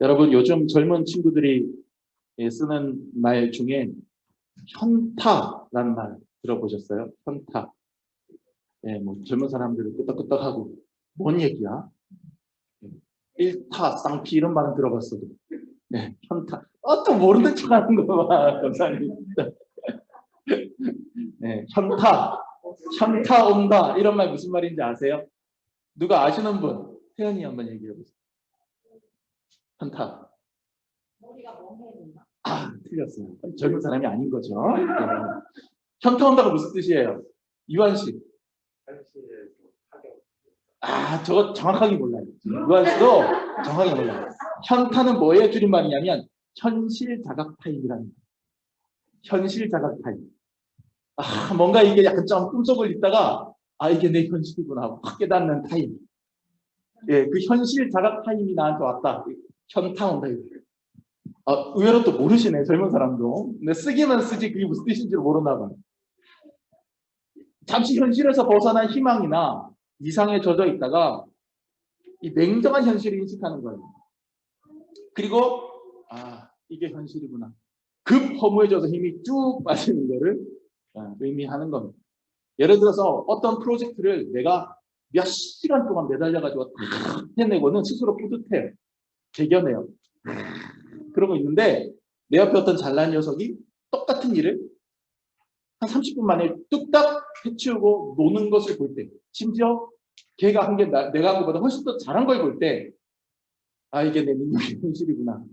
여러분 요즘 젊은 친구들이 쓰는 말 중에 현타라는 말 들어보셨어요? 현타. 뭐 젊은 사람들은 끄떡끄떡하고 뭔 얘기야? 일타, 쌍피 이런 말은 들어봤어도 현타. 또 모르는 척하는 거 봐. 감사합니다. 현타 온다 이런 말 무슨 말인지 아세요? 누가 아시는 분? 태연이 한번 얘기해 보세요. 현타. 틀렸어요. 젊은 사람이 아닌 거죠. 현타 온다가 무슨 뜻이에요? 유한 씨. 저거 정확하게 몰라요. 유한 씨도 정확하게 몰라요. 현타는 뭐의 줄임말이냐면 현실 자각 타임이라는 거예요. 현실 자각 타임. 뭔가 이게 약간 좀 꿈속을 있다가 이게 내 현실이구나 확 깨닫는 타임. 그 현실 자각 타임이 나한테 왔다. 현타 온다. 의외로 또 모르시네, 젊은 사람도. 근데 쓰기만 쓰지 그게 무슨 뜻인지 모르나 봐요. 잠시 현실에서 벗어난 희망이나 이상에 젖어 있다가 이 냉정한 현실을 인식하는 거예요. 그리고 이게 현실이구나. 급 허무해져서 힘이 쭉 빠지는 거를 의미하는 겁니다. 예를 들어서 어떤 프로젝트를 내가 몇 시간 동안 매달려가지고 해내고는 스스로 뿌듯해요. 대견해요. 그러고 있는데 내 옆에 어떤 잘난 녀석이 똑같은 일을 한 30분 만에 뚝딱 해치우고 노는 것을 볼 때, 심지어 걔가 한 게 내가 한 것보다 훨씬 더 잘한 걸 볼 때, 이게 내 능력의 현실이구나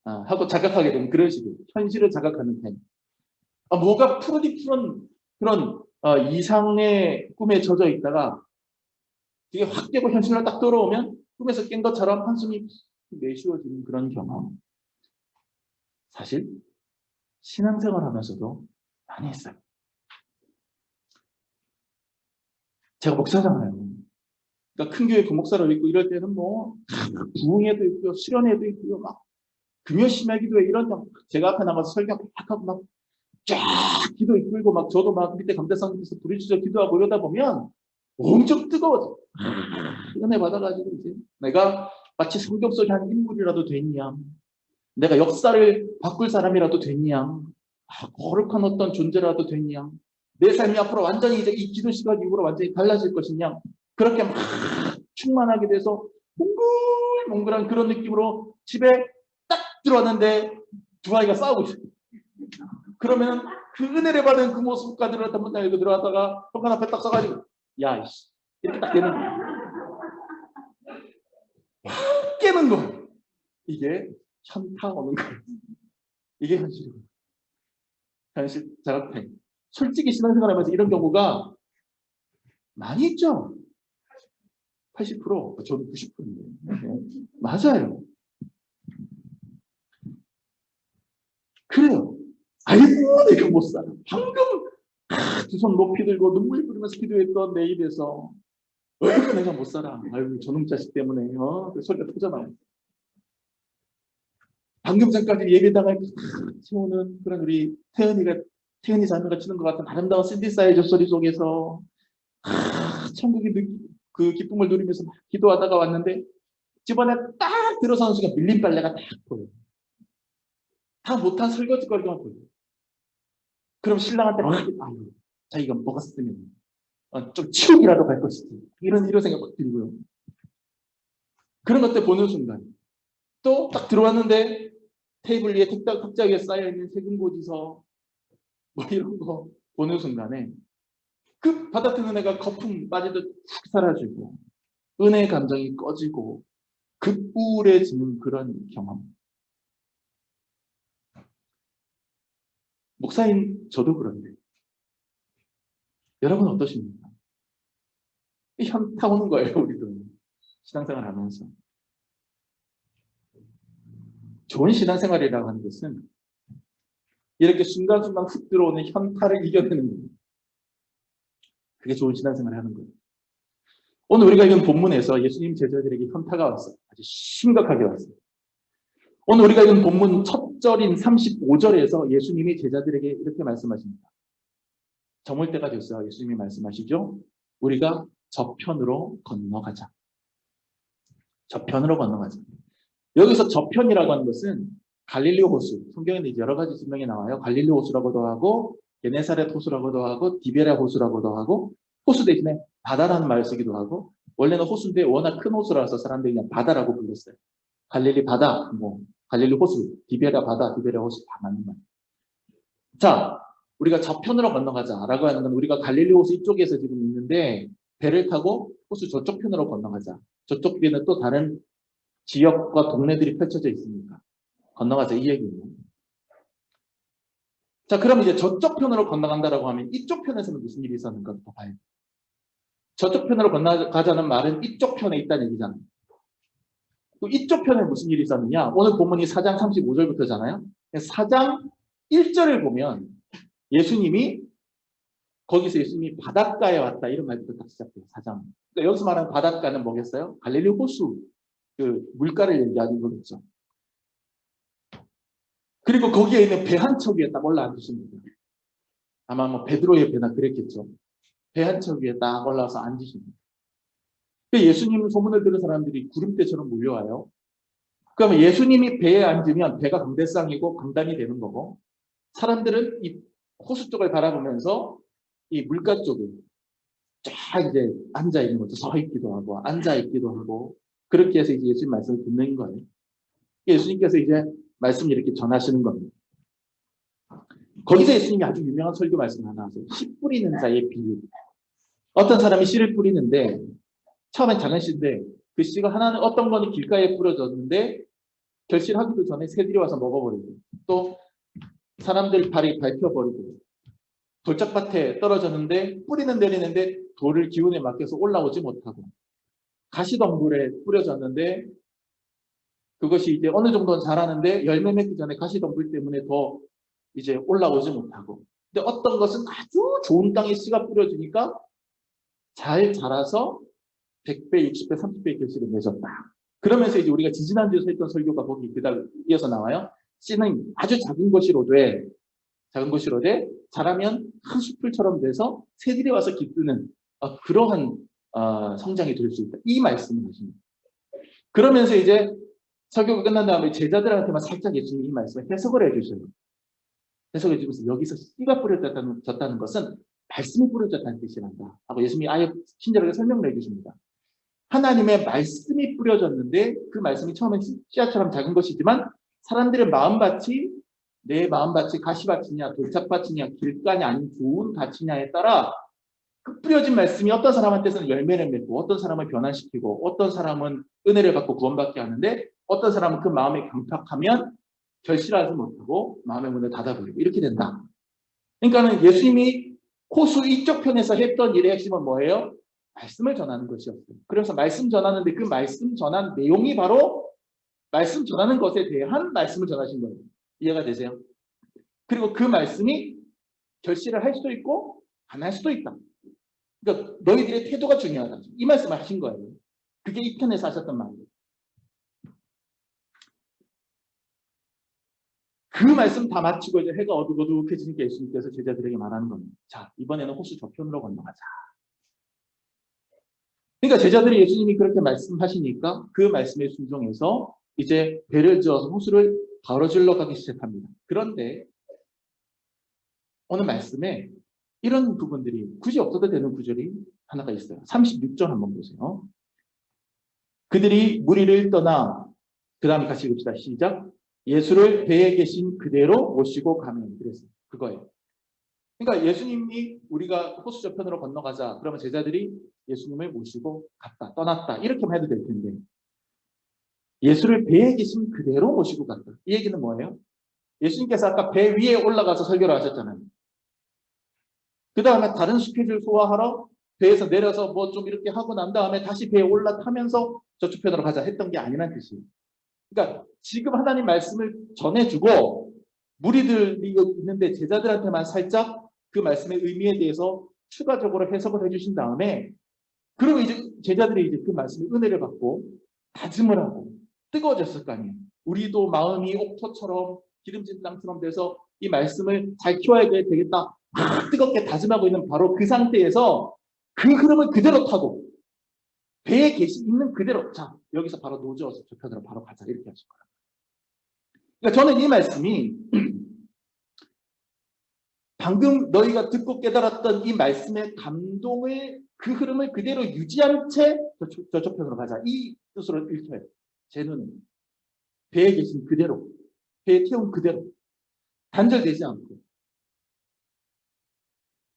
하고 자각하게 되는 그런 식이에요. 현실을 자각하는 타임. 뭐가 푸른 그런 이상의 꿈에 젖어 있다가 이게 확 깨고 현실로 딱 돌아오면 꿈에서 깬 것처럼 한숨이 내쉬워지는 그런 경험. 사실 신앙생활 하면서도 많이 했어요. 제가 목사잖아요. 그러니까 큰 교회 부목사로 있고 이럴 때는 부흥회도 있고요, 수련회도 있고요, 막 금요심야 기도회 이런 제가 앞에 나가서 설교 막 하고 막 쫙 기도 이끌고 막 저도 막 밑에 감대상에서 부르짖어 기도하고 이러다 보면 엄청 뜨거워져. 은혜 받아가지고 이제 내가 마치 성경 속의 한 인물이라도 됐냐, 내가 역사를 바꿀 사람이라도 됐냐, 거룩한 어떤 존재라도 됐냐, 내 삶이 앞으로 완전히 이제 이 기도 시간 이후로 완전히 달라질 것이냐, 그렇게 막 충만하게 돼서 몽글몽글한 그런 느낌으로 집에 딱 들어왔는데 두 아이가 싸우고 있어요. 그러면 그 은혜를 받은 그 모습과 들어갔다 문 열고 들어갔다가 현관 앞에 딱 서가지고 야 이씨 이렇게 딱 되는 거예요. 확 깨는 거예요. 이게 현타 오는 거예요. 이게 현실이고 현실 자각타임. 솔직히 신앙생활하면서 이런 경우가 많이 있죠. 80%, 저는 90%인데. 맞아요. 그래요. 아이고, 내가 못 살아. 방금 두 손 높이 들고 눈물 뿌리면서 기도했던 내 입에서 어이구, 내가 못 살아. 아이고, 저놈 자식 때문에 소리가 터져나와요. 방금 전까지 예배다가 세우는 그런 우리 태연이 자매가 치는 것 같은 아름다운 신디사이저 소리 속에서 천국의 그 기쁨을 누리면서 막 기도하다가 왔는데 집안에 딱 들어서는 순간 밀린 빨래가 딱 보여요. 다 못한 설거지거리만 보여요. 그럼 신랑한테 자기가 먹었으면 좀 치우기라도 갈 것이지. 이런 생각 막 들고요. 그런 것들 보는 순간 또 딱 들어왔는데 테이블 위에 탁자 위에 쌓여있는 세금고지서 이런 거 보는 순간에 그 받아쓰는 애가 거품 빠지듯 훅 사라지고 은혜의 감정이 꺼지고 우울해지는 그런 경험. 목사인 저도 그런데 여러분 어떠십니까? 현타 오는 거예요. 우리도 신앙생활 하면서. 좋은 신앙생활이라고 하는 것은 이렇게 순간순간 훅 들어오는 현타를 이겨내는 거예요. 그게 좋은 신앙생활을 하는 거예요. 오늘 우리가 읽은 본문에서 예수님 제자들에게 현타가 왔어요. 아주 심각하게 왔어요. 오늘 우리가 읽은 본문 첫 절인 35절에서 예수님이 제자들에게 이렇게 말씀하십니다. 저물 때가 됐어요. 예수님이 말씀하시죠. 우리가 저편으로 건너가자. 저편으로 건너가자. 여기서 저편이라고 하는 것은 갈릴리 호수, 성경에는 이제 여러 가지 증명이 나와요. 갈릴리 호수라고도 하고 게네사렛 호수라고도 하고 디베랴 호수라고도 하고 호수 대신에 바다라는 말을 쓰기도 하고 원래는 호수인데 워낙 큰 호수라서 사람들이 그냥 바다라고 불렀어요. 갈릴리 바다, 뭐 갈릴리 호수, 디베랴 바다, 디베랴 호수 다 맞는 말. 자, 우리가 저편으로 건너가자라고 하는 건 우리가 갈릴리 호수 이쪽에서 지금 있는데 배를 타고 호수 저쪽 편으로 건너가자. 저쪽 배는 또 다른 지역과 동네들이 펼쳐져 있으니까 건너가자 이 얘기예요. 자, 그럼 이제 저쪽 편으로 건너간다라고 하면 이쪽 편에서는 무슨 일이 있었는가 더 봐요. 저쪽 편으로 건너가자는 말은 이쪽 편에 있다는 얘기잖아요. 또 이쪽 편에 무슨 일이 있었느냐? 오늘 본문이 4장 35절부터잖아요. 4장 1절을 보면 예수님이 거기서 예수님이 바닷가에 왔다 이런 말부터 딱 시작해요. 4장. 그러니까 여기서 말하는 바닷가는 뭐겠어요? 갈릴리 호수 그 물가를 얘기하는 거겠죠. 그리고 거기에 있는 배 한 척 위에 딱 올라앉으십니다. 아마 뭐 베드로의 배나 그랬겠죠. 배 한 척 위에 딱 올라와서 앉으십니다. 예수님 소문을 들은 사람들이 구름대처럼 몰려와요. 그러면 예수님이 배에 앉으면 배가 강대상이고 강단이 되는 거고 사람들은 이 호수 쪽을 바라보면서 이 물가 쪽에 쫙 이제 앉아 있는 거죠. 서 있기도 하고 앉아 있기도 하고 그렇게 해서 이제 예수님 말씀을 듣는 거예요. 예수님께서 이제 말씀을 이렇게 전하시는 겁니다. 거기서 예수님이 아주 유명한 설교 말씀 하나 하세요. 씨 뿌리는 자의 비유. 어떤 사람이 씨를 뿌리는데 처음엔 작은 씨인데 그 씨가 하나는 어떤 거는 길가에 뿌려졌는데 결실하기도 전에 새들이 와서 먹어버리고 또 사람들 발이 밟혀버리고 돌짝밭에 떨어졌는데 뿌리는 내리는데 돌을 기운에 맡겨서 올라오지 못하고 가시덤불에 뿌려졌는데 그것이 이제 어느 정도는 자라는데 열매 맺기 전에 가시덤불 때문에 더 이제 올라오지 못하고 근데 어떤 것은 아주 좋은 땅에 씨가 뿌려지니까 잘 자라서 100배, 60배, 30배의 결실을 맺었다. 그러면서 이제 우리가 지지난주에서 했던 설교가 거기 그다음 이어서 나와요. 씨는 아주 작은 것이로되 자라면 큰 숲을처럼 돼서 새들이 와서 깃드는 그러한 성장이 될 수 있다. 이 말씀을 하십니다. 그러면서 이제 설교가 끝난 다음에 제자들한테만 살짝 예수님이 이 말씀을 해석을 해주셔요. 해석해 주면서 여기서 씨가 뿌려졌다는 것은 말씀이 뿌려졌다는 뜻이란다 하고 예수님이 아예 친절하게 설명을 해주십니다. 하나님의 말씀이 뿌려졌는데 그 말씀이 처음엔 씨앗처럼 작은 것이지만 사람들의 마음밭이 내 마음밭이 가시밭이냐 돌짝밭이냐 길가냐 아니면 좋은 가치냐에 따라 그 뿌려진 말씀이 어떤 사람한테서는 열매를 맺고 어떤 사람을 변화시키고 어떤 사람은 은혜를 받고 구원받게 하는데 어떤 사람은 그 마음에 강팍하면 결실하지 못하고 마음의 문을 닫아버리고 이렇게 된다. 그러니까는 예수님이 호수 이쪽 편에서 했던 일의 핵심은 뭐예요? 말씀을 전하는 것이었어요. 그래서 말씀 전하는데 그 말씀 전한 내용이 바로 말씀 전하는 것에 대한 말씀을 전하신 거예요. 이해가 되세요? 그리고 그 말씀이 결실을 할 수도 있고 안 할 수도 있다. 그러니까 너희들의 태도가 중요하다. 이 말씀을 하신 거예요. 그게 이 편에서 하셨던 말이에요. 그 말씀 다 마치고 이제 해가 어둑어둑해지니까 예수님께서 제자들에게 말하는 겁니다. 자, 이번에는 호수 저편으로 건너가자. 그러니까 제자들이 예수님이 그렇게 말씀하시니까 그 말씀에 순종해서 이제 배를 지어서 호수를 가로질러 가기 시작합니다. 그런데 오늘 말씀에 이런 부분들이 굳이 없어도 되는 구절이 하나가 있어요. 36절 한번 보세요. 그들이 무리를 떠나 그 다음에 같이 읽읍시다. 시작. 예수를 배에 계신 그대로 모시고 가면 그랬어요. 그거예요. 그러니까 예수님이 우리가 호수 저편으로 건너가자. 그러면 제자들이 예수님을 모시고 갔다. 떠났다. 이렇게만 해도 될 텐데 예수를 배에 계신 그대로 모시고 갔다. 이 얘기는 뭐예요? 예수님께서 아까 배 위에 올라가서 설교를 하셨잖아요. 그 다음에 다른 스케줄 소화하러 배에서 내려서 뭐 좀 이렇게 하고 난 다음에 다시 배에 올라타면서 저쪽 편으로 가자 했던 게 아니란 뜻이에요. 그러니까 지금 하나님 말씀을 전해주고 무리들이 있는데 제자들한테만 살짝 그 말씀의 의미에 대해서 추가적으로 해석을 해주신 다음에 그리고 이제 제자들이 이제 그 말씀의 은혜를 받고 다짐을 하고 뜨거워졌을 거 아니에요. 우리도 마음이 옥토처럼 기름진 땅처럼 돼서 이 말씀을 잘 키워야 되겠다. 막 뜨겁게 다짐하고 있는 바로 그 상태에서 그 흐름을 그대로 타고 배에 있는 그대로 자 여기서 바로 노저어서 저편으로 바로 가자 이렇게 하실 거예요. 그러니까 저는 이 말씀이 방금 너희가 듣고 깨달았던 이 말씀의 감동을 그 흐름을 그대로 유지한 채 저편으로 가자 이 뜻으로 읽혀요. 제 눈은 배에 계신 그대로 배에 태운 그대로 단절되지 않고.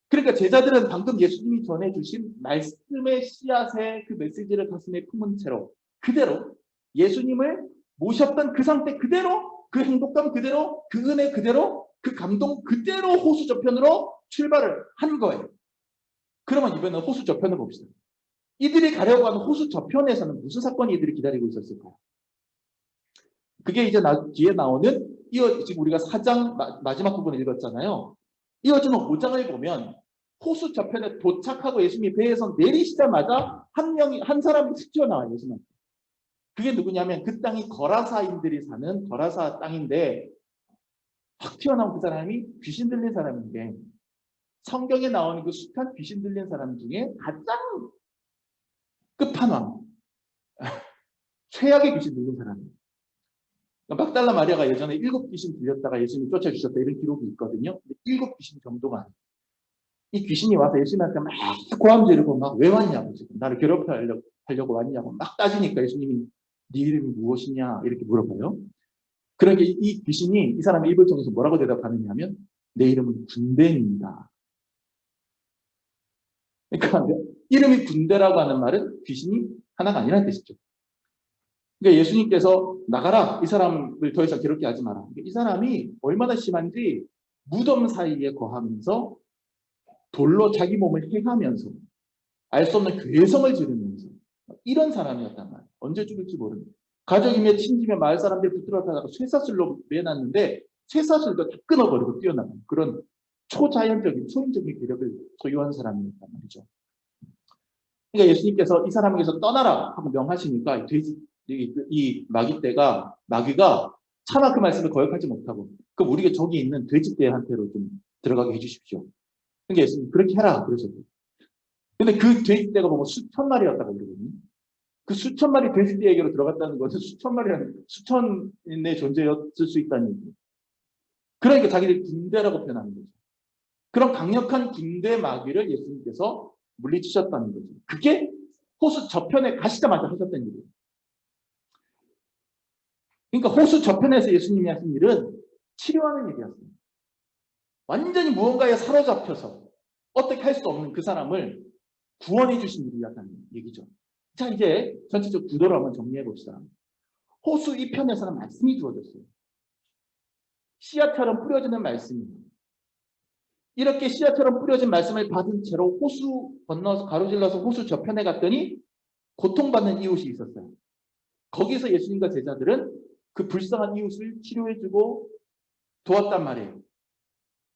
그러니까 제자들은 방금 예수님이 전해주신 말씀의 씨앗의 그 메시지를 가슴에 품은 채로 그대로 예수님을 모셨던 그 상태 그대로 그 행복감 그대로 그 은혜 그대로 그 감동 그대로 호수 저편으로 출발을 한 거예요. 그러면 이번에는 호수 저편을 봅시다. 이들이 가려고 하는 호수 저편에서는 무슨 사건이 이들이 기다리고 있었을까요? 그게 이제 뒤에 나오는 지금 우리가 4장 마지막 부분을 읽었잖아요. 이어지는 5장을 보면 호수 저편에 도착하고 예수님이 배에서 내리시자마자 한 사람이 툭 튀어나와요. 예수님한테. 그게 누구냐면 그 땅이 거라사인들이 사는 거라사 땅인데 확 튀어나온 그 사람이 귀신 들린 사람인데 성경에 나오는 그 숱한 귀신 들린 사람 중에 가장 끝판왕 최악의 귀신 들린 사람이에요. 막달라 마리아가 예전에 7 귀신 들렸다가 예수님이 쫓아주셨다 이런 기록이 있거든요. 7 귀신 정도가 아니에요. 이 귀신이 와서 예수님한테 막 고함 지르고 막 왜 왔냐고 지금 나를 괴롭히려고 왔냐고 막 따지니까 예수님이 네 이름이 무엇이냐 이렇게 물어봐요. 그러니까 이 귀신이 이 사람의 입을 통해서 뭐라고 대답하느냐 하면 내 이름은 군대입니다. 그러니까 이름이 군대라고 하는 말은 귀신이 하나가 아니라는 뜻이죠. 그러니까 예수님께서 나가라 이 사람을 더 이상 괴롭게 하지 마라. 이 사람이 얼마나 심한지 무덤 사이에 거하면서 돌로 자기 몸을 해가면서 알 수 없는 괴성을 지르면서 이런 사람이었단 말이에요. 언제 죽을지 모릅니다. 가족이며 친지며 마을 사람들이 붙들어다가 쇠사슬로 매놨는데 쇠사슬도 다 끊어버리고 뛰어나가는 그런 초자연적인 초인적인 기력을 소유한 사람이었단 말이죠. 그러니까 예수님께서 이 사람에게서 떠나라 하고 명하시니까 이 마귀가 차마 그 말씀을 거역하지 못하고 그럼 우리가 저기 있는 돼지떼한테로 좀 들어가게 해주십시오. 그러니까 예수님 그렇게 해라 그러셨어요. 근데 그 돼지떼가 보면 수천 마리였다고 그러거든요. 그 수천 마리 돼지떼에게로 들어갔다는 것은 수천의 존재였을 수 있다는 얘기예요. 그러니까 자기들 군대라고 표현하는 거죠. 그런 강력한 군대 마귀를 예수님께서 물리치셨다는 거죠. 그게 호수 저편에 가시자마자 하셨던 일이에요. 그러니까 호수 저편에서 예수님이 하신 일은 치료하는 일이었어요. 완전히 무언가에 사로잡혀서 어떻게 할 수 없는 그 사람을 구원해 주신 일이었다는 얘기죠. 자, 이제 전체적 구도를 한번 정리해 봅시다. 호수 이 편에서는 말씀이 주어졌어요. 씨앗처럼 뿌려지는 말씀입니다. 이렇게 씨앗처럼 뿌려진 말씀을 받은 채로 호수 건너서 가로질러서 호수 저편에 갔더니 고통받는 이웃이 있었어요. 거기서 예수님과 제자들은 그 불쌍한 이웃을 치료해주고 도왔단 말이에요.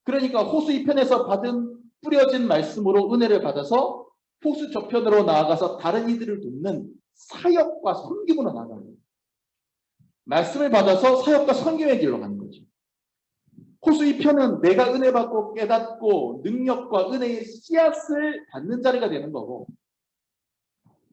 그러니까 호수 이편에서 받은 뿌려진 말씀으로 은혜를 받아서 호수 저편으로 나아가서 다른 이들을 돕는 사역과 섬김으로 나아가는 거예요. 말씀을 받아서 사역과 섬김의 길로 가는 거죠. 호수 이편은 내가 은혜 받고 깨닫고 능력과 은혜의 씨앗을 받는 자리가 되는 거고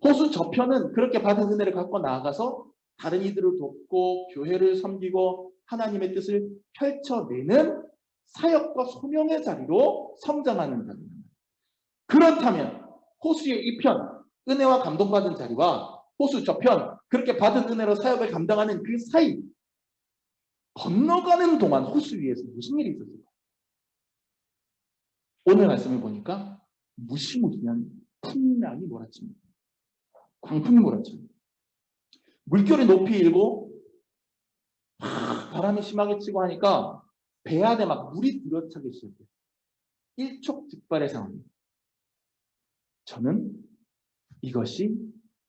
호수 저편은 그렇게 받은 은혜를 갖고 나아가서 다른 이들을 돕고 교회를 섬기고 하나님의 뜻을 펼쳐내는 사역과 소명의 자리로 성장하는 자리입니다. 그렇다면 호수의 이편, 은혜와 감동받은 자리와 호수 저편, 그렇게 받은 은혜로 사역을 감당하는 그 사이 건너가는 동안 호수 위에서 무슨 일이 있었을까? 오늘 말씀을 보니까 무시무시한 풍랑이 몰아칩니다. 광풍이 몰아칩니다. 물결이 높이 일고 바람이 심하게 치고 하니까 배 안에 막 물이 들어차기 시작해요. 일촉즉발의 상황입니다. 저는 이것이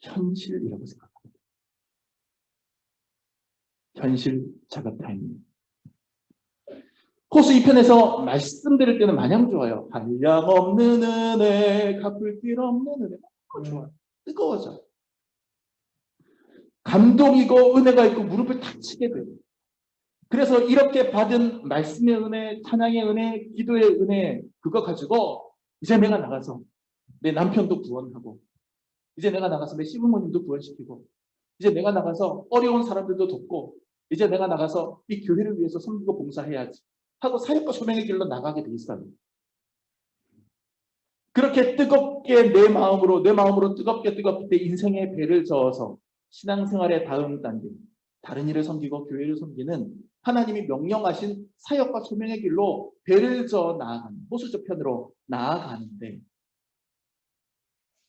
현실이라고 생각합니다. 현실 작업 타임입니다. 호수 이편에서 말씀드릴 때는 마냥 좋아요. 한량없는 은혜, 갚을 길 없는 은혜. 좋아요. 뜨거워져요. 감동이고 은혜가 있고 무릎을 탁 치게 돼요. 그래서 이렇게 받은 말씀의 은혜, 찬양의 은혜, 기도의 은혜 그거 가지고 이제 내가 나가서 내 남편도 구원하고 이제 내가 나가서 내 시부모님도 구원시키고, 이제 내가 나가서 어려운 사람들도 돕고, 이제 내가 나가서 이 교회를 위해서 섬기고 봉사해야지 하고 사역과 소명의 길로 나가게 돼 있어요. 그렇게 뜨겁게 내 마음으로 뜨겁게 인생의 배를 저어서 신앙생활의 다음 단계, 다른 일을 섬기고 교회를 섬기는 하나님이 명령하신 사역과 소명의 길로 배를 저어 나아가는 호수저편으로 나아가는데,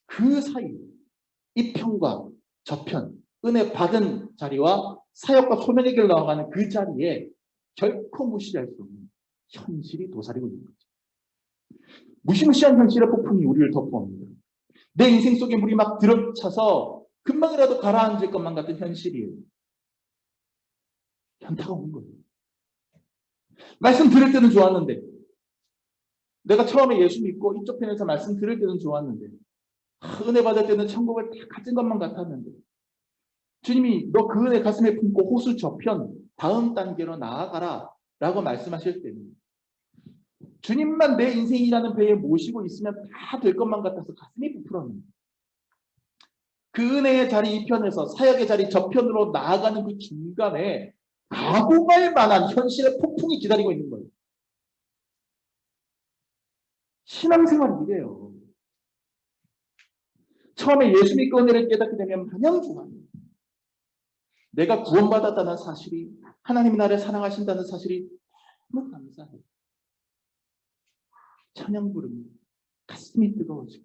그 사이 이 편과 저편, 은혜 받은 자리와 사역과 소명의 길로 나아가는 그 자리에 결코 무시할 수 없는 현실이 도사리고 있는 거죠. 무시무시한 현실의 폭풍이 우리를 덮어옵니다. 내 인생 속에 물이 막 들어차서 금방이라도 가라앉을 것만 같은 현실이에요. 현타가 오는 거예요. 말씀 들을 때는 좋았는데, 내가 처음에 예수 믿고 이쪽 편에서 말씀 들을 때는 좋았는데, 은혜 받을 때는 천국을 다 가진 것만 같았는데, 주님이 너 그 은혜 가슴에 품고 호수 저편 다음 단계로 나아가라 라고 말씀하실 때는 주님만 내 인생이라는 배에 모시고 있으면 다 될 것만 같아서 가슴이 부풀었는데, 그 은혜의 자리 이편에서 사역의 자리 저편으로 나아가는 그 중간에 가공할 만한 현실의 폭풍이 기다리고 있는 거예요. 신앙생활이 이래요. 처음에 예수 믿고 은혜를 깨닫게 되면 마냥 좋아요. 내가 구원받았다는 사실이, 하나님이 나를 사랑하신다는 사실이 너무 감사해요. 찬양 부르면 가슴이 뜨거워지고,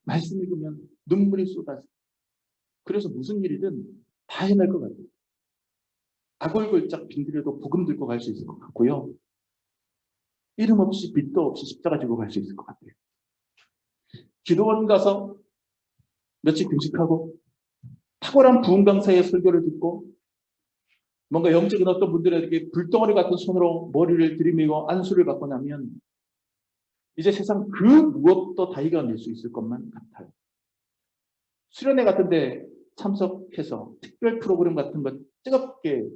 말씀 읽으면 눈물이 쏟아지고, 그래서 무슨 일이든 다 해낼 것 같아요. 아골골짝 빈들여도 복음 들고 갈 수 있을 것 같고요. 이름 없이 빚도 없이 십자가 지고 갈 수 있을 것 같아요. 기도원 가서 며칠 금식하고 탁월한 부흥 강사의 설교를 듣고 뭔가 영적인 어떤 분들에게 불덩어리 같은 손으로 머리를 들이밀고 안수를 받고 나면 이제 세상 그 무엇도 다 이겨낼 수 있을 것만 같아요. 수련회 같은 데 참석해서 특별 프로그램 같은 것 뜨겁게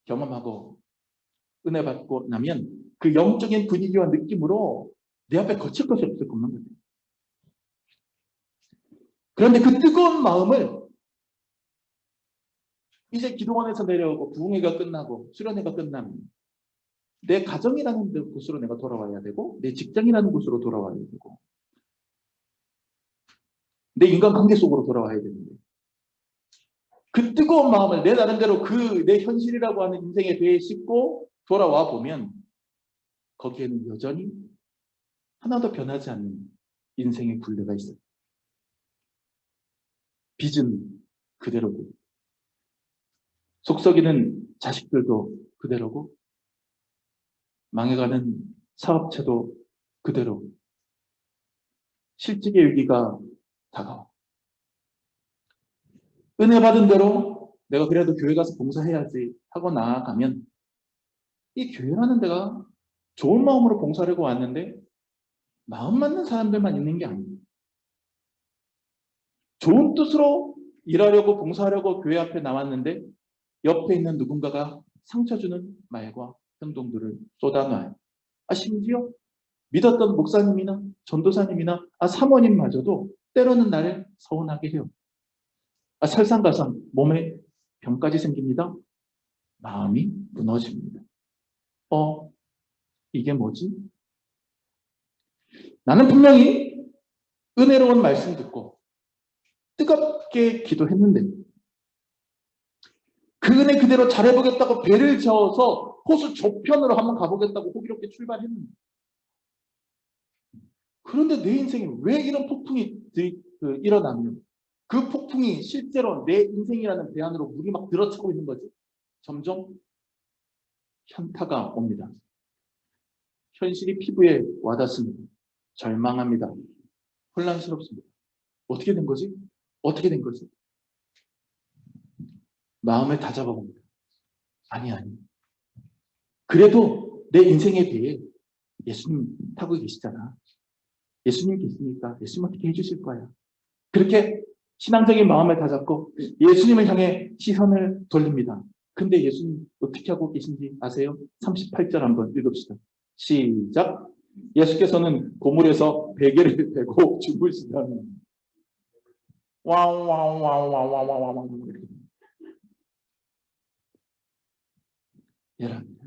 경험하고 은혜 받고 나면 그 영적인 분위기와 느낌으로 내 앞에 거칠 것이 없을 것만 같아요. 그런데 그 뜨거운 마음을 이제 기도원에서 내려오고 부흥회가 끝나고 수련회가 끝나면 내 가정이라는 곳으로 내가 돌아와야 되고, 내 직장이라는 곳으로 돌아와야 되고, 내 인간관계 속으로 돌아와야 되는데, 그 뜨거운 마음을 내 나름대로 그 내 현실이라고 하는 인생의 배에 싣고 돌아와 보면 거기에는 여전히 하나도 변하지 않는 인생의 굴레가 있어요. 빚은 그대로고, 속썩이는 자식들도 그대로고, 망해가는 사업체도 그대로, 실직의 위기가 다가와. 은혜 받은 대로 내가 그래도 교회 가서 봉사해야지 하고 나아가면 이 교회라는 데가 좋은 마음으로 봉사하려고 왔는데 마음 맞는 사람들만 있는 게 아닙니다. 좋은 뜻으로 일하려고 봉사하려고 교회 앞에 나왔는데 옆에 있는 누군가가 상처 주는 말과 행동들을 쏟아놔요. 심지어 믿었던 목사님이나 전도사님이나 사모님마저도 때로는 나를 서운하게 해요. 설상가상 몸에 병까지 생깁니다. 마음이 무너집니다. 이게 뭐지? 나는 분명히 은혜로운 말씀 듣고 뜨겁게 기도했는데 그 은혜 그대로 잘해보겠다고 배를 저어서 호수 저편으로 한번 가보겠다고 호기롭게 출발했는데, 그런데 내 인생에 왜 이런 폭풍이 일어나면 그 폭풍이 실제로 내 인생이라는 배 안으로 물이 막 들어차고 있는 거지? 점점 현타가 옵니다. 현실이 피부에 와닿습니다. 절망합니다. 혼란스럽습니다. 어떻게 된 거지? 어떻게 된 거지? 마음을 다잡아봅니다. 아니. 그래도 내 인생의 배에 예수님 타고 계시잖아. 예수님 계시니까 예수님 어떻게 해주실 거야. 그렇게 신앙적인 마음을 다잡고 예수님을 향해 시선을 돌립니다. 근데 예수님 어떻게 하고 계신지 아세요? 38절 한번 읽읍시다. 시작. 예수께서는 고물에서 베개를 베고 주무시다니. 와와와와와와와와 이렇게. 여러분,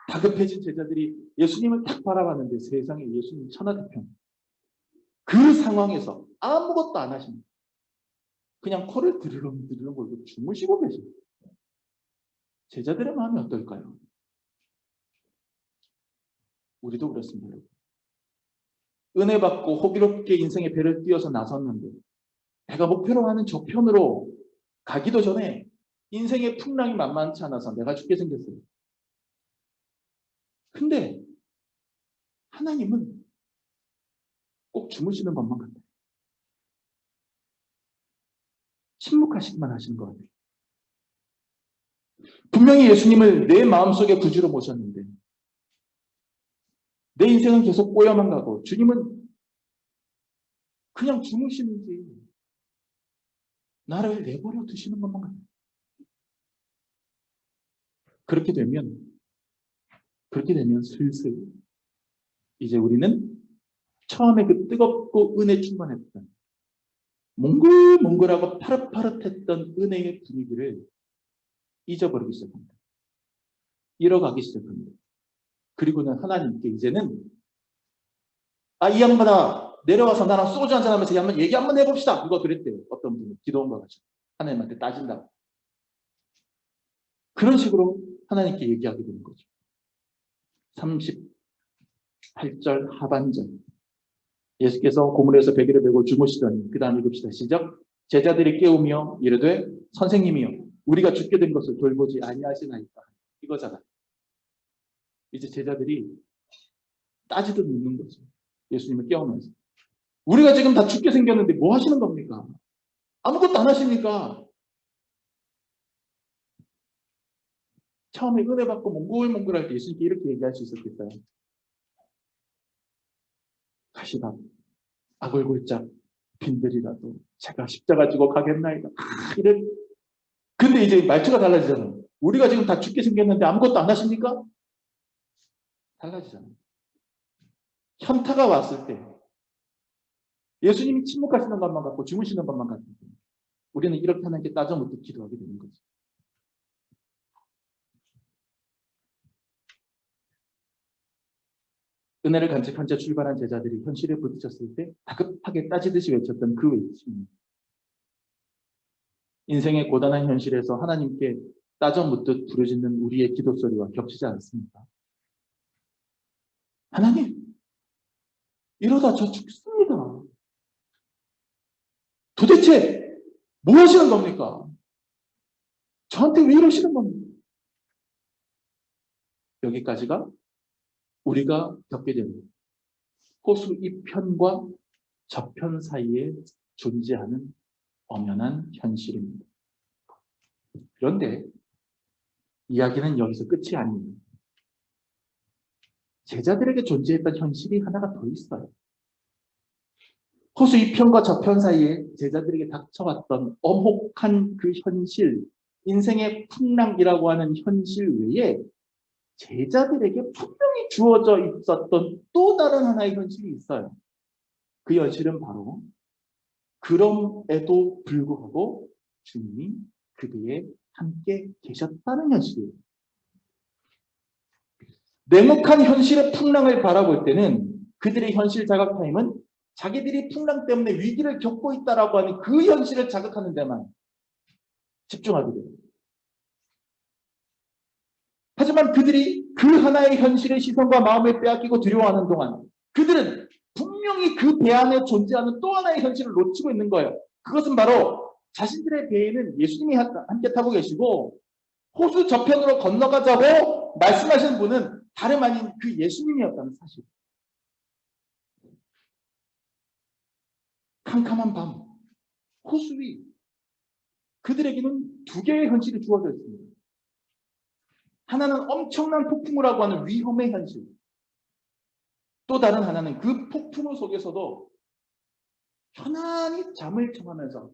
다급해진 제자들이 예수님을 딱 바라봤는데 세상에 예수님 천하대편. 그 상황에서 아무것도 안 하십니다. 그냥 코를 드르렁 걸고 주무시고 계십니다. 제자들의 마음이 어떨까요? 우리도 그렇습니다. 은혜 받고 호기롭게 인생의 배를 띄어서 나섰는데 내가 목표로 하는 저편으로 가기도 전에 인생의 풍랑이 만만치 않아서 내가 죽게 생겼어요. 근데 하나님은 꼭 주무시는 것만 같아요. 침묵하시기만 하시는 것 같아요. 분명히 예수님을 내 마음속에 구주로 모셨는데 내 인생은 계속 꼬여만 가고 주님은 그냥 주무시는지 나를 내버려 두시는 것만 같아요. 그렇게 되면 슬슬 이제 우리는 처음에 그 뜨겁고 은혜 충만했던 몽글몽글하고 파릇파릇했던 은혜의 분위기를 잊어버리기 시작합니다. 잃어가기 시작합니다. 그리고는 하나님께 이제는 이 양반아 내려와서 나랑 소주 한잔 하면서 한번 얘기 한번 해봅시다. 이거 그랬대요. 어떤 분이 기도한 거 가지고 하나님한테 따진다고. 그런 식으로 하나님께 얘기하게 되는 거죠. 38절 하반절 예수께서 고문에서 베개를 메고 주무시더니 그 다음 읽읍시다. 시작. 제자들이 깨우며 이르되 선생님이여 우리가 죽게 된 것을 돌보지 아니하시나이까. 이거잖아. 이제 제자들이 따지듯 묻는 거죠. 예수님을 깨우면서. 우리가 지금 다 죽게 생겼는데 뭐 하시는 겁니까? 아무것도 안 하십니까? 처음에 은혜 받고 몽글몽글할 때 예수님께 이렇게 얘기할 수 있었겠어요? 가시다 아골골짝 빈들이라도 제가 십자가 지고 가겠나이다. 이런. 근데 이제 말투가 달라지잖아요. 우리가 지금 다 죽게 생겼는데 아무것도 안 하십니까? 달라지잖아요. 현타가 왔을 때 예수님이 침묵하시는 것만 같고 주무시는 것만 같을 때 우리는 이렇게 하나님께 따져 묻고 기도하게 되는 거죠. 은혜를 간직한 채 출발한 제자들이 현실에 부딪혔을 때 다급하게 따지듯이 외쳤던 그 외침입니다. 인생의 고단한 현실에서 하나님께 따져 묻듯 부르짖는 우리의 기도 소리와 겹치지 않습니까? 하나님, 이러다 저 죽습니다. 도대체 뭐 하시는 겁니까? 저한테 왜 이러시는 겁니까? 여기까지가 우리가 겪게 되는 호수 이편과 저편 사이에 존재하는 엄연한 현실입니다. 그런데 이야기는 여기서 끝이 아닙니다. 제자들에게 존재했던 현실이 하나가 더 있어요. 호수 이편과 저편 사이에 제자들에게 닥쳐왔던 엄혹한 그 현실, 인생의 풍랑이라고 하는 현실 외에 제자들에게 분명히 주어져 있었던 또 다른 하나의 현실이 있어요. 그 현실은 바로 그럼에도 불구하고 주님이 그들에 함께 계셨다는 현실이에요. 냉혹한 현실의 풍랑을 바라볼 때는 그들의 현실 자각 타임은 자기들이 풍랑 때문에 위기를 겪고 있다라고 하는 그 현실을 자극하는 데만 집중하게 돼요. 하지만 그들이 그 하나의 현실의 시선과 마음을 빼앗기고 두려워하는 동안 그들은 분명히 그 배 안에 존재하는 또 하나의 현실을 놓치고 있는 거예요. 그것은 바로 자신들의 배에는 예수님이 함께 타고 계시고 호수 저편으로 건너가자고 말씀하시는 분은 다름 아닌 그 예수님이었다는 사실. 캄캄한 밤, 호수 위 그들에게는 두 개의 현실이 주어져 있습니다. 하나는 엄청난 폭풍우라고 하는 위험의 현실. 또 다른 하나는 그 폭풍우 속에서도 편안히 잠을 청하면서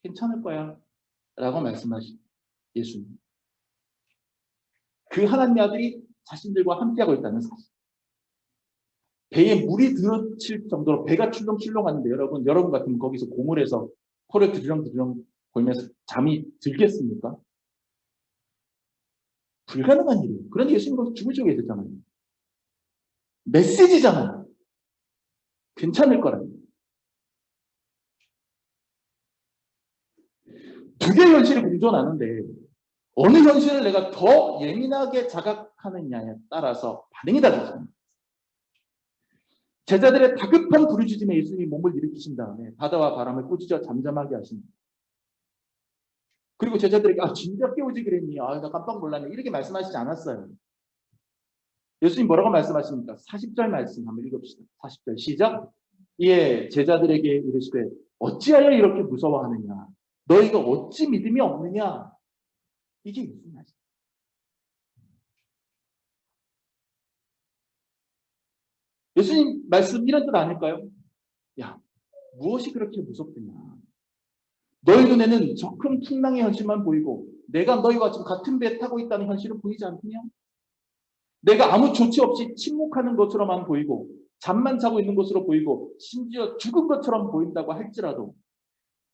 괜찮을 거야 라고 말씀하신 예수님. 그 하나님의 아들이 자신들과 함께하고 있다는 사실. 배에 물이 들어칠 정도로 배가 출렁출렁하는데 여러분 같으면 거기서 고물에서 코를 드르렁드르렁 골면서 잠이 들겠습니까? 불가능한 일이에요. 그런데 예수님 거기서 죽으시고 계셨잖아요. 메시지잖아요. 괜찮을 거라니. 두 개의 현실이 공존하는데 어느 현실을 내가 더 예민하게 자각하느냐에 따라서 반응이 달라집니다. 제자들의 다급한 부르짖음에 예수님이 몸을 일으키신 다음에 바다와 바람을 꾸짖어 잠잠하게 하십니다. 그리고 제자들에게 진짜 깨우지 그랬니? 나 깜빡 놀랐네. 이렇게 말씀하시지 않았어요. 예수님 뭐라고 말씀하십니까? 40절 말씀 한번 읽읍시다. 40절 시작. 이에 제자들에게 이르시되 어찌하여 이렇게 무서워하느냐? 너희가 어찌 믿음이 없느냐? 이게 무슨 말이야? 예수님 말씀 이런 뜻 아닐까요? 야, 무엇이 그렇게 무섭느냐? 너희 눈에는 저 큰 풍랑의 현실만 보이고 내가 너희와 지금 같은 배에 타고 있다는 현실은 보이지 않느냐? 내가 아무 조치 없이 침묵하는 것으로만 보이고 잠만 자고 있는 것으로 보이고 심지어 죽은 것처럼 보인다고 할지라도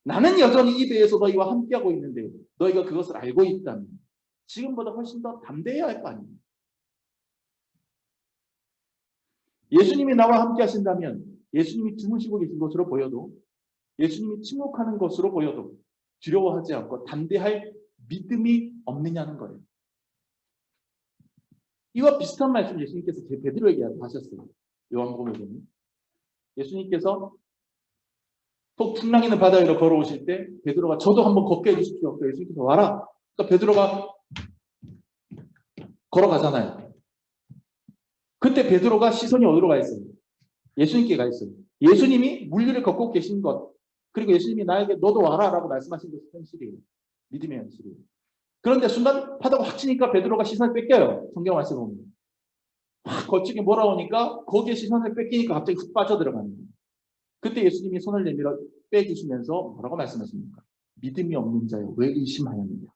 나는 여전히 이 배에서 너희와 함께하고 있는데 너희가 그것을 알고 있다면 지금보다 훨씬 더 담대해야 할 거 아닙니까? 예수님이 나와 함께 하신다면 예수님이 주무시고 계신 것으로 보여도 예수님이 침묵하는 것으로 보여도 두려워하지 않고 담대할 믿음이 없느냐는 거예요. 이와 비슷한 말씀 예수님께서 베드로에게 하셨어요. 요한복음에 보면 예수님께서 풍랑 있는 바다 위로 걸어오실 때 베드로가 저도 한번 걷게 해주십시오. 예수님께서 와라. 그러니까 베드로가 걸어가잖아요. 그때 베드로가 시선이 어디로 가 있어요? 예수님께 가 있어요. 예수님이 물 위를 걷고 계신 것 그리고 예수님이 나에게 너도 와라 라고 말씀하신 것이 현실이에요. 믿음의 현실이에요. 그런데 순간 바다가 확 치니까 베드로가 시선을 뺏겨요. 성경 말씀 보면. 거치게 몰아오니까 거기에 시선을 뺏기니까 갑자기 훅 빠져들어가는 거예요. 그때 예수님이 손을 내밀어 빼주시면서 뭐라고 말씀하십니까? 믿음이 없는 자여 왜 의심하였느냐.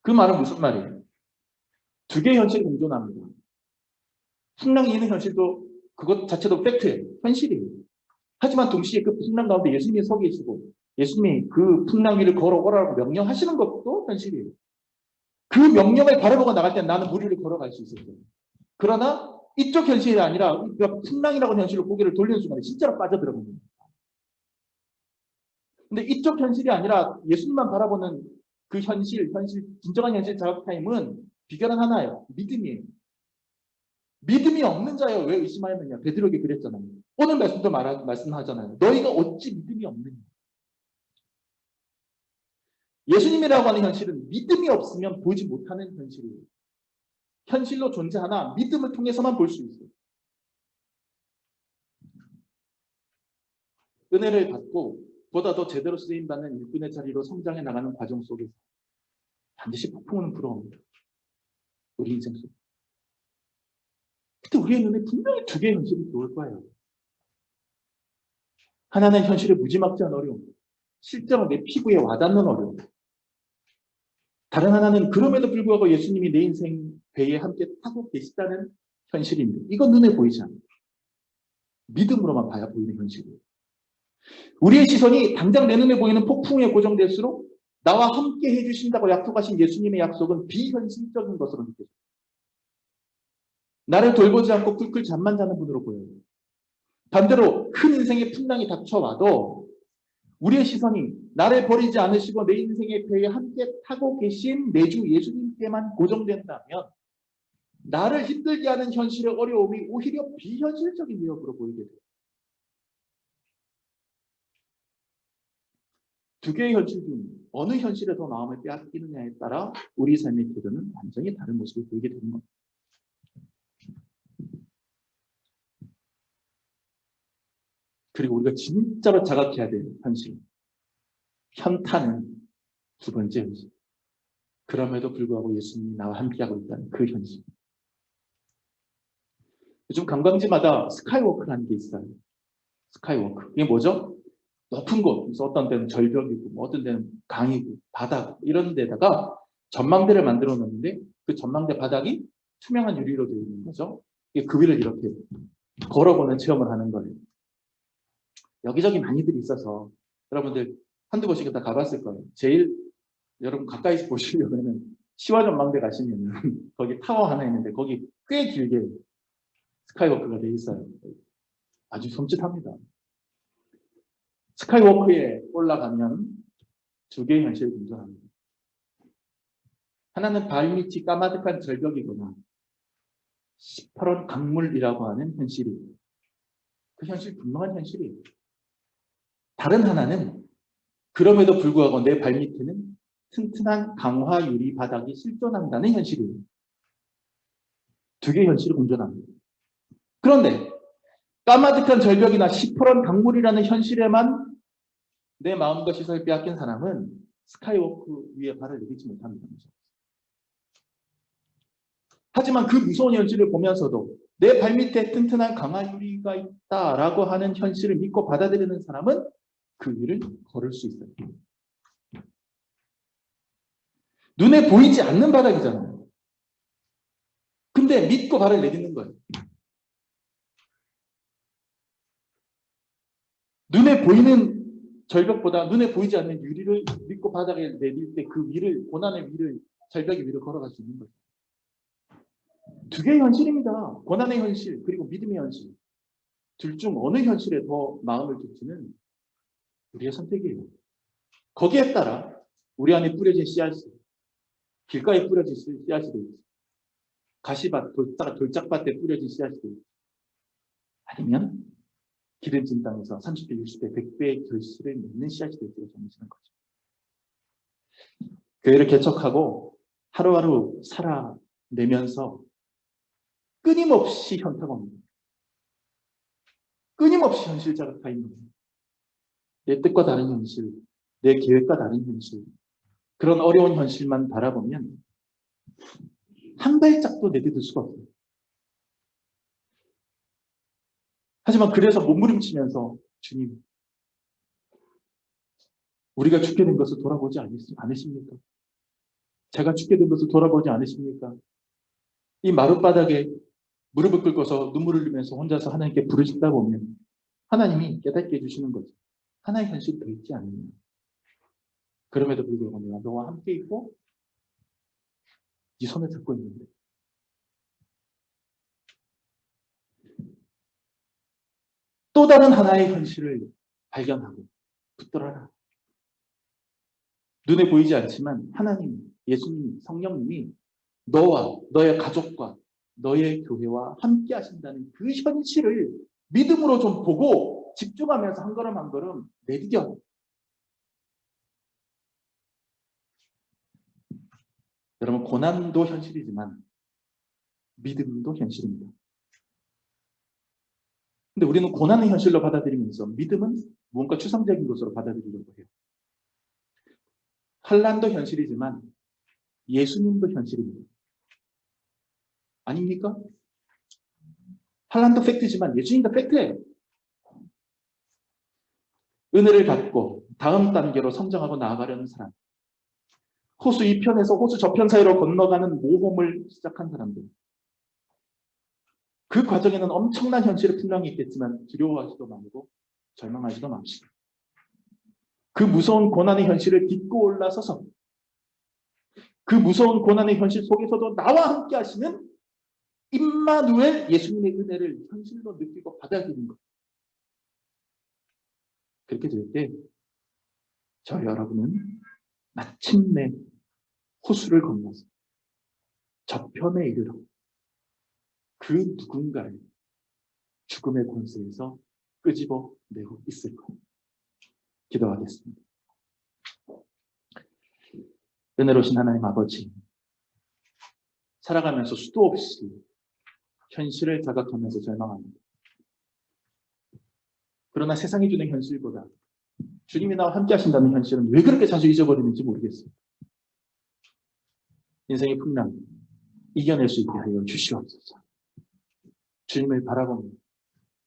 그 말은 무슨 말이에요? 두 개의 현실이 공존합니다. 풍랑이 있는 현실도 그것 자체도 팩트예요. 현실이에요. 하지만 동시에 그 풍랑 가운데 예수님이 서 계시고 예수님이 그 풍랑 위를 걸어오라고 명령하시는 것도 현실이에요. 그 명령을 바라보고 나갈 때 나는 물 위를 걸어갈 수 있을 거예요. 그러나 이쪽 현실이 아니라 풍랑이라고 하는 현실로 고개를 돌리는 순간에 진짜로 빠져들어갑니다. 근데 이쪽 현실이 아니라 예수님만 바라보는 그 현실, 진정한 현실 자각 타임은 비결은 하나예요. 믿음이에요. 믿음이 없는 자여 왜 의심하였느냐. 베드로에게 그랬잖아요. 오늘 말씀도 말씀하잖아요. 너희가 어찌 믿음이 없느냐. 예수님이라고 하는 현실은 믿음이 없으면 보지 못하는 현실이에요. 현실로 존재하나 믿음을 통해서만 볼 수 있어요. 은혜를 받고 보다 더 제대로 쓰임받는 일꾼의 자리로 성장해 나가는 과정 속에서 반드시 폭풍은 불어옵니다. 우리 인생 속에. 그때 우리의 눈에 분명히 두 개의 현실이 들어올 거예요. 하나는 현실의 무지막지한 어려움, 실제로 내 피부에 와닿는 어려움. 다른 하나는 그럼에도 불구하고 예수님이 내 인생 배에 함께 타고 계시다는 현실입니다. 이건 눈에 보이지 않아요. 믿음으로만 봐야 보이는 현실이에요. 우리의 시선이 당장 내 눈에 보이는 폭풍에 고정될수록 나와 함께 해주신다고 약속하신 예수님의 약속은 비현실적인 것으로 느껴져요. 나를 돌보지 않고 쿨쿨 잠만 자는 분으로 보여요. 반대로 큰 인생의 풍랑이 닥쳐와도 우리의 시선이 나를 버리지 않으시고 내 인생의 배에 함께 타고 계신 내 주 예수님께만 고정된다면 나를 힘들게 하는 현실의 어려움이 오히려 비현실적인 위협으로 보이게 돼요. 두 개의 현실 중 어느 현실에 더 마음을 빼앗기느냐에 따라 우리 삶의 태도는 완전히 다른 모습을 보이게 되는 겁니다. 그리고 우리가 진짜로 자각해야 될 현실. 현타는 두 번째 현실. 그럼에도 불구하고 예수님이 나와 함께하고 있다는 그 현실. 요즘 관광지마다 스카이워크라는 게 있어요. 스카이워크. 이게 뭐죠? 높은 곳, 어떤 데는 절벽이고, 어떤 데는 강이고, 바다고, 이런 데다가 전망대를 만들어 놓는데 그 전망대 바닥이 투명한 유리로 되어 있는 거죠. 그 위를 이렇게 걸어보는 체험을 하는 거예요. 여기저기 많이들 있어서 여러분들 한두 번씩은 다 가봤을 거예요. 제일 여러분 가까이서 보시려면 시화전망대 가시면 거기 타워 하나 있는데 거기 꽤 길게 스카이워크가 돼 있어요. 아주 섬찟합니다. 스카이워크에 올라가면 두 개의 현실을 공존합니다. 하나는 발밑이 까마득한 절벽이거나 시퍼런 강물이라고 하는 현실이에요. 그 현실 분명한 현실이에요. 다른 하나는 그럼에도 불구하고 내 발밑에는 튼튼한 강화 유리 바닥이 실존한다는 현실이에요. 두 개의 현실을 공존합니다. 그런데 까마득한 절벽이나 시퍼런 강물이라는 현실에만 내 마음과 시선을 빼앗긴 사람은 스카이워크 위에 발을 내딛지 못합니다. 하지만 그 무서운 현실을 보면서도 내 발밑에 튼튼한 강화 유리가 있다라고 하는 현실을 믿고 받아들이는 사람은 그 위를 걸을 수 있어요. 눈에 보이지 않는 바닥이잖아요. 근데 믿고 발을 내딛는 거예요. 눈에 보이는 절벽보다 눈에 보이지 않는 유리를 믿고 바닥에 내릴 때 그 위를, 고난의 위를, 절벽의 위를 걸어갈 수 있는 거죠. 두 개의 현실입니다. 고난의 현실 그리고 믿음의 현실. 둘 중 어느 현실에 더 마음을 둘지는 우리의 선택이에요. 거기에 따라 우리 안에 뿌려진 씨앗이, 길가에 뿌려진 씨앗이 되어 있어요. 가시밭, 돌짝밭에 뿌려진 씨앗이 되어 있어요. 아니면 기름진 땅에서 30배, 60배, 100배의 결실을 맺는 씨앗이 될지가 정해지는 거죠. 교회를 개척하고 하루하루 살아내면서 끊임없이 현타가 옵니다. 끊임없이 현실 자극하여 있는 거예요. 내 뜻과 다른 현실, 내 계획과 다른 현실, 그런 어려운 현실만 바라보면 한 발짝도 내디딜 수가 없어요. 하지만 그래서 몸부림치면서 주님, 우리가 죽게 된 것을 돌아보지 않으십니까? 제가 죽게 된 것을 돌아보지 않으십니까? 이 마룻바닥에 무릎을 꿇고서 눈물을 흘리면서 혼자서 하나님께 부르짖다 보면 하나님이 깨닫게 해주시는 거죠. 하나의 현실이 더 있지 않느냐. 그럼에도 불구하고 내가 너와 함께 있고 네 손을 잡고 있는데 또 다른 하나의 현실을 발견하고 붙들어라. 눈에 보이지 않지만 하나님, 예수님, 성령님이 너와 너의 가족과 너의 교회와 함께 하신다는 그 현실을 믿음으로 좀 보고 집중하면서 한 걸음 한 걸음 내디뎌. 여러분, 고난도 현실이지만 믿음도 현실입니다. 근데 우리는 고난의 현실로 받아들이면서 믿음은 무언가 추상적인 것으로 받아들이려고 해요. 환난도 현실이지만 예수님도 현실입니다. 아닙니까? 환난도 팩트지만 예수님도 팩트예요. 은혜를 받고 다음 단계로 성장하고 나아가려는 사람, 호수 이편에서 호수 저편 사이로 건너가는 모험을 시작한 사람들, 그 과정에는 엄청난 현실이 분명히 있겠지만 두려워하지도 말고 절망하지도 맙시다. 그 무서운 고난의 현실을 딛고 올라서서 그 무서운 고난의 현실 속에서도 나와 함께 하시는 임마누엘 예수님의 은혜를 현실로 느끼고 받아들이는 것. 그렇게 될 때 저 여러분은 마침내 호수를 건너서 저편에 이르러 그 누군가를 죽음의 권세에서 끄집어내고 있을 거예요. 기도하겠습니다. 은혜로우신 하나님 아버지, 살아가면서 수도 없이 현실을 자각하면서 절망합니다. 그러나 세상이 주는 현실보다 주님이 나와 함께 하신다는 현실은 왜 그렇게 자주 잊어버리는지 모르겠습니다. 인생의 풍랑 이겨낼 수 있게 하여 주시옵소서. 주님을 바라보며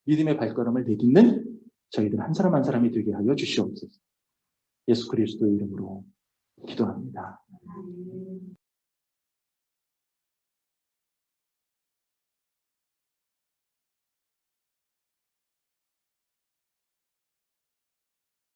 믿음의 발걸음을 내딛는 저희들 한 사람 한 사람이 되게 하여 주시옵소서. 예수 그리스도의 이름으로 기도합니다.